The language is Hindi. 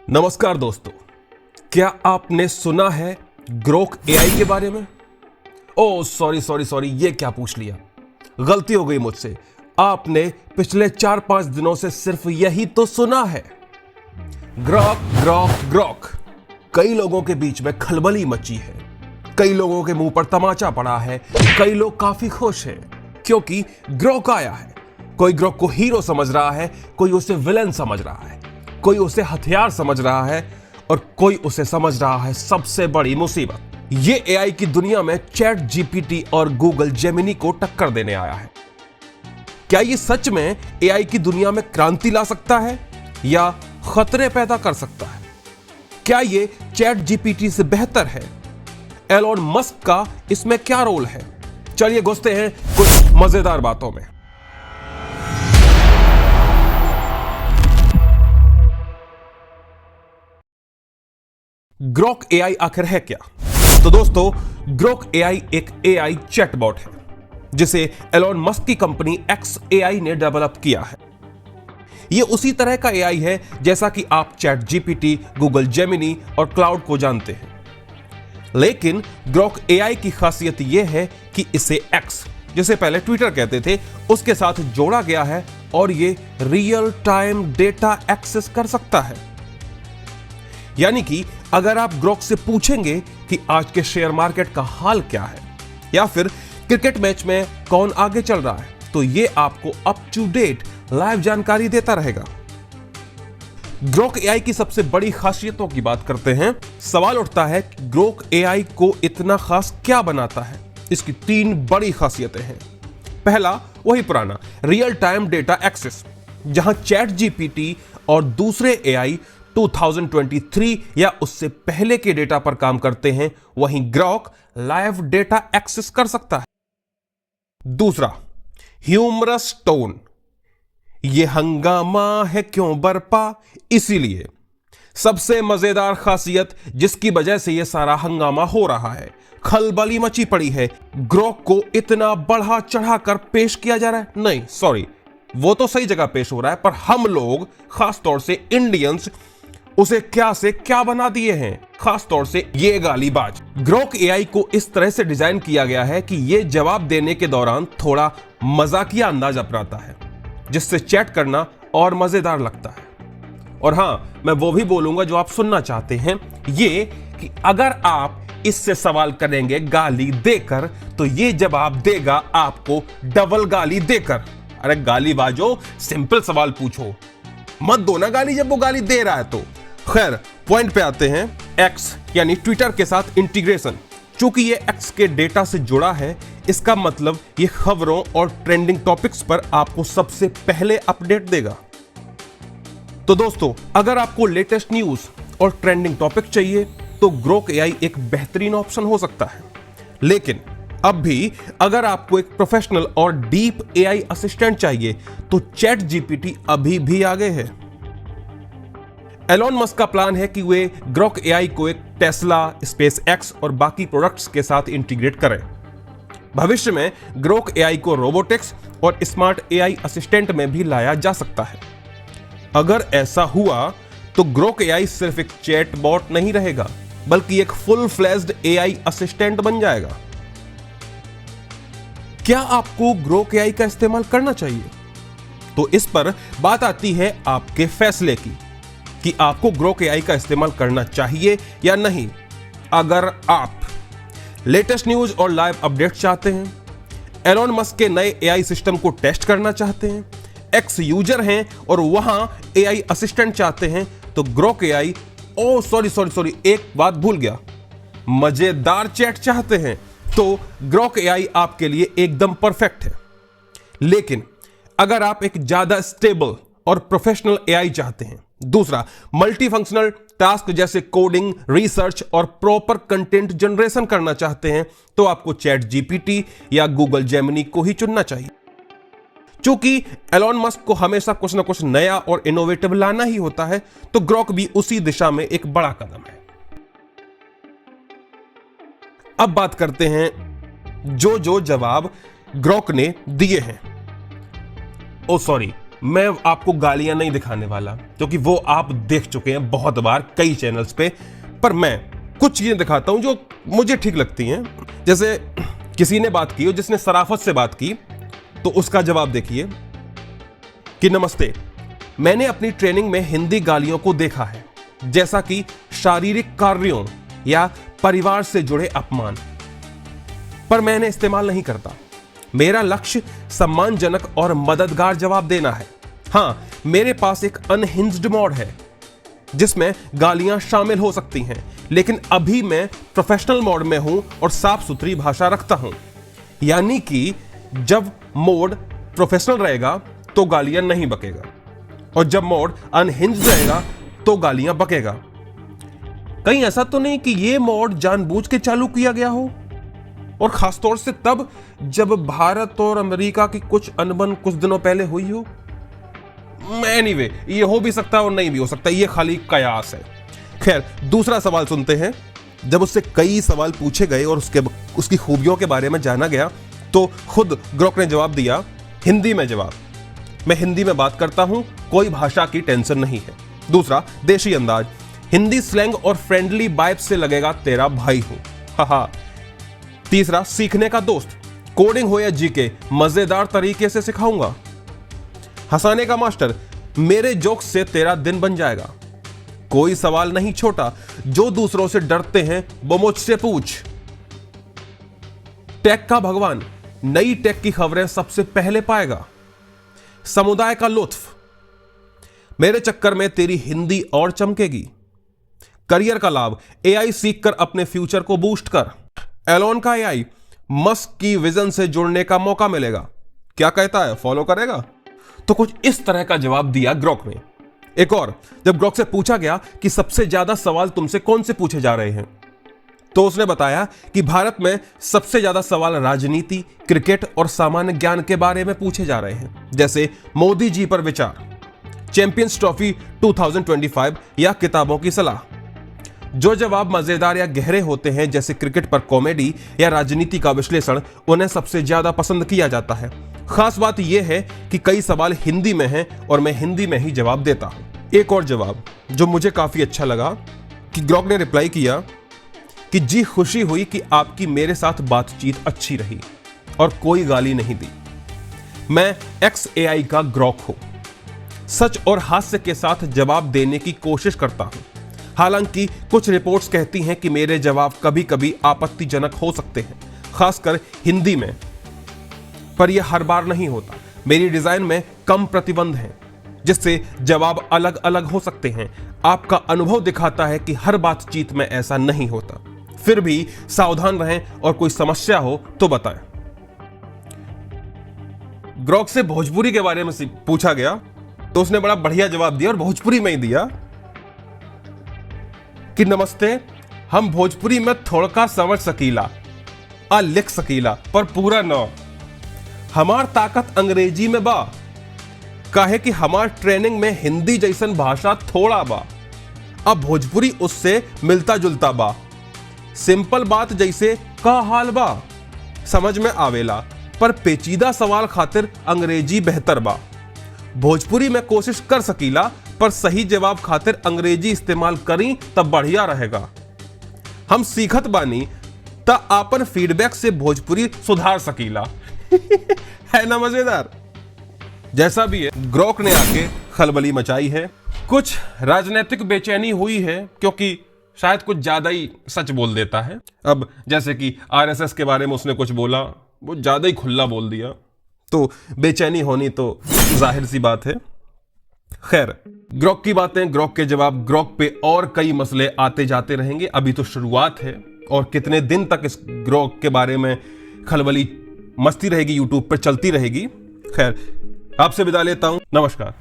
नमस्कार दोस्तों, क्या आपने सुना है ग्रोक एआई के बारे में? ओह सॉरी, ये क्या पूछ लिया, गलती हो गई मुझसे। आपने पिछले 4-5 दिनों से सिर्फ यही तो सुना है, ग्रोक। कई लोगों के बीच में खलबली मची है, कई लोगों के मुंह पर तमाचा पड़ा है, कई लोग काफी खुश हैं क्योंकि ग्रोक आया है। कोई ग्रोक को हीरो समझ रहा है, कोई उसे विलेन समझ रहा है, कोई उसे हथियार समझ रहा है और कोई उसे समझ रहा है सबसे बड़ी मुसीबत। ये एआई की दुनिया में चैट जीपीटी और गूगल जेमिनी को टक्कर देने आया है। क्या ये सच में एआई की दुनिया में क्रांति ला सकता है या खतरे पैदा कर सकता है? क्या ये चैट जीपीटी से बेहतर है? एलोन मस्क का इसमें क्या रोल है? चलिए घुसते हैं कुछ मजेदार बातों में। ग्रोक एआई आखिर है क्या? तो दोस्तों, ग्रोक एआई एक एआई चैटबॉट है जिसे एलोन मस्क की कंपनी XAI ने डेवलप किया है। यह उसी तरह का एआई है जैसा कि आप चैट जीपीटी, गूगल जेमिनी और क्लाउड को जानते हैं। लेकिन ग्रोक एआई की खासियत यह है कि इसे X, जिसे पहले ट्विटर कहते थे, उसके साथ जोड़ा गया है और यह रियल टाइम डेटा एक्सेस कर सकता है। यानी कि अगर आप ग्रोक से पूछेंगे कि आज के शेयर मार्केट का हाल क्या है या फिर क्रिकेट मैच में कौन आगे चल रहा है, तो यह आपको अप टू डेट लाइव जानकारी देता रहेगा। ग्रोक एआई की सबसे बड़ी खासियतों की बात करते हैं। सवाल उठता है कि ग्रोक एआई को इतना खास क्या बनाता है? इसकी 3 बड़ी खासियतें हैं। पहला, वही पुराना रियल टाइम डेटा एक्सेस। जहां चैट जीपीटी और दूसरे एआई 2023 या उससे पहले के डेटा पर काम करते हैं, वहीं ग्रोक लाइव डेटा एक्सेस कर सकता है। दूसरा, ह्यूमरस टोन। यह हंगामा है क्यों बरपा, इसीलिए सबसे मजेदार खासियत जिसकी वजह से यह सारा हंगामा हो रहा है, खलबली मची पड़ी है, ग्रोक को इतना बढ़ा चढ़ाकर पेश किया जा रहा है। नहीं सॉरी, वो तो सही जगह पेश हो रहा है, पर हम लोग, खासतौर से इंडियंस, उसे क्या से क्या बना दिए हैं, खासतौर से ये गालीबाज। ग्रोक एआई को इस तरह से डिजाइन किया गया है कि ये जवाब देने के दौरान थोड़ा मजाकिया अंदाज अपनाता है, जिससे चैट करना और मजेदार लगता है। और हां, मैं वो भी बोलूंगा जो आप सुनना चाहते हैं, ये कि अगर आप इससे सवाल करेंगे गाली देकर, तो ये जवाब देगा आपको डबल गाली देकर। अरे गालीबाजो, सिंपल सवाल पूछो, मत दो ना गाली जब वो गाली दे रहा है तो। खैर, पॉइंट पे आते हैं। X यानी ट्विटर के साथ इंटीग्रेशन। चूंकि ये X के डेटा से जुड़ा है, इसका मतलब ये खबरों और ट्रेंडिंग टॉपिक्स पर आपको सबसे पहले अपडेट देगा। तो दोस्तों, अगर आपको लेटेस्ट न्यूज और ट्रेंडिंग टॉपिक चाहिए तो ग्रोक एआई एक बेहतरीन ऑप्शन हो सकता है। लेकिन अब भी अगर आपको एक प्रोफेशनल और डीप एआई असिस्टेंट चाहिए तो चैट जीपीटी अभी भी आगे है। एलोन मस्क का प्लान है कि वे ग्रोक एआई को एक टेस्ला, स्पेस एक्स और बाकी प्रोडक्ट्स के साथ इंटीग्रेट करें। भविष्य में ग्रोक एआई को रोबोटिक्स और स्मार्ट एआई असिस्टेंट में भी लाया जा सकता है। अगर ऐसा हुआ तो ग्रोक एआई सिर्फ एक चैटबॉट नहीं रहेगा, बल्कि एक फुल फ्लेज्ड एआई असिस्टेंट बन जाएगा। क्या आपको ग्रोक एआई का इस्तेमाल करना चाहिए? तो इस पर बात आती है आपके फैसले की कि आपको ग्रोक एआई का इस्तेमाल करना चाहिए या नहीं। अगर आप लेटेस्ट न्यूज और लाइव अपडेट चाहते हैं, एलोन मस्क के नए एआई सिस्टम को टेस्ट करना चाहते हैं, X यूजर हैं और वहां एआई असिस्टेंट चाहते हैं, तो ग्रोक एआई, ओ सॉरी, एक बात भूल गया, मजेदार चैट चाहते हैं, तो ग्रोक एआई आपके लिए एकदम परफेक्ट है। लेकिन अगर आप एक ज्यादा स्टेबल और प्रोफेशनल एआई चाहते हैं, दूसरा मल्टी फंक्शनल टास्क जैसे कोडिंग, रिसर्च और प्रॉपर कंटेंट जनरेशन करना चाहते हैं, तो आपको चैट जीपीटी या गूगल जेमिनी को ही चुनना चाहिए। चूंकि एलोन मस्क को हमेशा कुछ ना कुछ नया और इनोवेटिव लाना ही होता है, तो ग्रोक भी उसी दिशा में एक बड़ा कदम है। अब बात करते हैं जो जवाब ग्रोक ने दिए हैं। ओ सॉरी, मैं आपको गालियां नहीं दिखाने वाला, क्योंकि वो आप देख चुके हैं बहुत बार कई चैनल्स पे। पर मैं कुछ चीजें दिखाता हूं जो मुझे ठीक लगती हैं। जैसे किसी ने बात की हो, जिसने सराफत से बात की, तो उसका जवाब देखिए कि नमस्ते, मैंने अपनी ट्रेनिंग में हिंदी गालियों को देखा है, जैसा कि शारीरिक कार्यों या परिवार से जुड़े अपमान, पर मैं इन्हें इस्तेमाल नहीं करता। मेरा लक्ष्य सम्मानजनक और मददगार जवाब देना है। हां, मेरे पास एक अनहिंज्ड मोड है जिसमें गालियां शामिल हो सकती हैं, लेकिन अभी मैं प्रोफेशनल मोड में हूं और साफ सुथरी भाषा रखता हूं। यानी कि जब मोड प्रोफेशनल रहेगा तो गालियां नहीं बकेगा, और जब मोड अनहिंज्ड रहेगा तो गालियां बकेगा। कहीं ऐसा तो नहीं कि ये मोड जानबूझ के चालू किया गया हो, और खासतौर से तब जब भारत और अमेरिका की कुछ अनबन कुछ दिनों पहले हुई हो। एनीवे, ये हो भी सकता है और नहीं भी हो सकता, ये खाली कयास है। खैर, दूसरा सवाल सुनते हैं। जब उससे कई सवाल पूछे गए और उसकी खूबियों के बारे में जाना गया, तो खुद ग्रोक ने जवाब दिया, हिंदी में जवाब। मैं हिंदी में बात करता हूं, कोई भाषा की टेंशन नहीं है। दूसरा, देशी अंदाज, हिंदी स्लैंग और फ्रेंडली वाइब से लगेगा तेरा भाई हूं, हाहा। तीसरा, सीखने का दोस्त, कोडिंग हो या जीके, मजेदार तरीके से सिखाऊंगा। हंसाने का मास्टर, मेरे जोक से तेरा दिन बन जाएगा। कोई सवाल नहीं छोटा, जो दूसरों से डरते हैं वो मुझसे पूछ। टेक का भगवान, नई टेक की खबरें सबसे पहले पाएगा। समुदाय का लुत्फ, मेरे चक्कर में तेरी हिंदी और चमकेगी। करियर का लाभ, एआई सीखकर अपने फ्यूचर को बूस्ट कर। एलोन का एआई, मस्क की विजन से जुड़ने का मौका मिलेगा। क्या कहता है, फॉलो करेगा? तो कुछ इस तरह का जवाब दिया ग्रोक ने। एक और, जब ग्रोक से पूछा गया कि सबसे ज्यादा सवाल तुमसे कौन से पूछे जा रहे हैं, तो उसने बताया कि भारत में सबसे ज्यादा सवाल राजनीति, क्रिकेट और सामान्य ज्ञान के बारे में पूछे जा रहे हैं, जैसे मोदी जी पर विचार, चैंपियंस ट्रॉफी 2025 या किताबों की सलाह। जो जवाब मजेदार या गहरे होते हैं, जैसे क्रिकेट पर कॉमेडी या राजनीति का विश्लेषण, उन्हें सबसे ज्यादा पसंद किया जाता है। खास बात यह है कि कई सवाल हिंदी में हैं और मैं हिंदी में ही जवाब देता हूं। एक और जवाब जो मुझे काफी अच्छा लगा कि ग्रोक ने रिप्लाई किया कि जी, खुशी हुई कि आपकी मेरे साथ बातचीत अच्छी रही और कोई गाली नहीं दी। मैं XAI का ग्रोक हूं, सच और हास्य के साथ जवाब देने की कोशिश करता हूं। हालांकि कुछ रिपोर्ट्स कहती हैं कि मेरे जवाब कभी कभी आपत्तिजनक हो सकते हैं, खासकर हिंदी में, पर यह हर बार नहीं होता। मेरी डिजाइन में कम प्रतिबंध हैं, जिससे जवाब अलग अलग हो सकते हैं। आपका अनुभव दिखाता है कि हर बातचीत में ऐसा नहीं होता। फिर भी सावधान रहें और कोई समस्या हो तो बताएं। ग्रोक से भोजपुरी के बारे में पूछा गया तो उसने बड़ा बढ़िया जवाब दिया, और भोजपुरी में ही दिया कि नमस्ते, हम भोजपुरी में थोड़का समझ सकीला आ लिख सकीला, पर पूरा न। हमार ताकत अंग्रेजी में बा, काहे कि हमार ट्रेनिंग में हिंदी जैसन भाषा थोड़ा बा, अब भोजपुरी उससे मिलता जुलता बा। सिंपल बात जैसे का हाल बा समझ में आवेला, पर पेचीदा सवाल खातिर अंग्रेजी बेहतर बा। भोजपुरी में कोशिश कर सकीला, पर सही जवाब खातिर अंग्रेजी इस्तेमाल करी तब बढ़िया रहेगा। हम सीखत बानी त आपन फीडबैक से भोजपुरी सुधार सकीला। है ना मजेदार? जैसा भी है, ग्रोक ने आके खलबली मचाई है। कुछ राजनीतिक बेचैनी हुई है, क्योंकि शायद कुछ ज्यादा ही सच बोल देता है। अब जैसे कि RSS के बारे में उसने कुछ बोला, वो ज्यादा ही खुला बोल दिया, तो बेचैनी होनी तो जाहिर सी बात है। खैर, ग्रोक की बातें, ग्रोक के जवाब, ग्रोक पे और कई मसले आते जाते रहेंगे। अभी तो शुरुआत है, और कितने दिन तक इस ग्रोक के बारे में खलबली मस्ती रहेगी, यूट्यूब पर चलती रहेगी। खैर, आपसे विदा लेता हूं, नमस्कार।